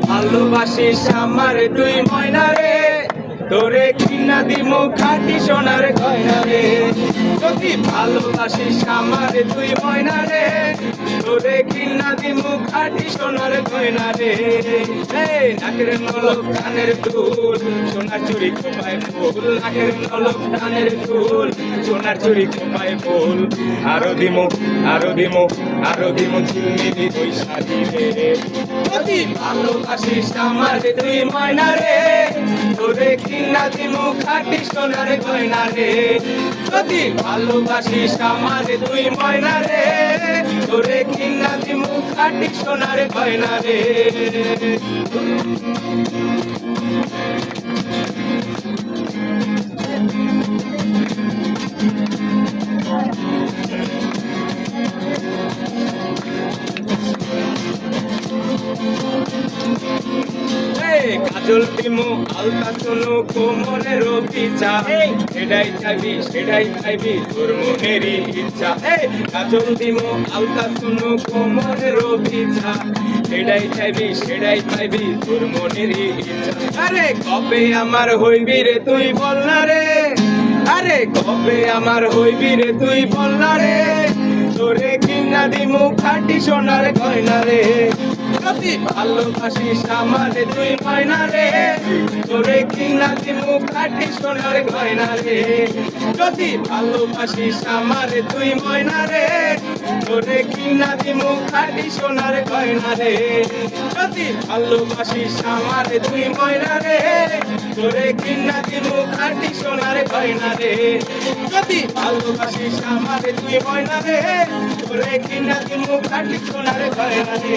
ভালোবাসিস আমার তুই ময়না রে, তোরে কিনা দিমু খাঁটি সোনার গয়না রে। যদি ভালোবাসিস আমার তুই ময়না রে, তোরে কিনা দিমু খাঁটি সোনার গয়না রে। নাকের নলক কানের দুল, সোনার চুরি খোপায় ফুল। নাকের নলক কানের দুল, সোনার চুরি খোপায় ফুল। আরো দিমু আরো দিমু আরো দিমু ঝিলমিলি বৈশাখী রে। যদি ভালোবাসিস আমার তুই ময়না রে, তোরে কিনা দিমু খাঁটি সোনার গয়না রে। যদি ভালোবাসিস আমার তুই ময়না রে, তোরে কিনা দিমু খাঁটি সোনার গয়না রে। কাজল দিমু আলতা শুনু কোমরের পিছা, সেটাই চাইবি সেটাই খাইবি তোর মনেরই ইচ্ছা। কাজল দিমু আলতা শুনু কোমরের পিছা, সেটাই চাইবি সেটাই খাইবি তোর মনেরই ইচ্ছা। আরে কবে আমার হইবি রে তুই বল না রে, আরে কবে আমার হইবি রে তুই বল না রে, তোরে কিনা দিমু খাঁটি সোনার গয়না রে। যদি ভালোবাসিস আমারে তুই ময়না রে, তোরে কিনা দিমু খাঁটি সোনার গয়না রে। যদি ভালোবাসিস আমারে তুই ময়না রে, তোরে কিনা দিমু খাঁটি সোনার গয়না রে। যদি ভালোবাসিস আমারে তুই ময়না রে, তোরে কিনা দিমু খাঁটি সোনার গয়না রে। যদি ভালোবাসিস আমারে তুই ময়না রে, তোরে কিনা দিমু খাঁটি সোনার গয়না রে।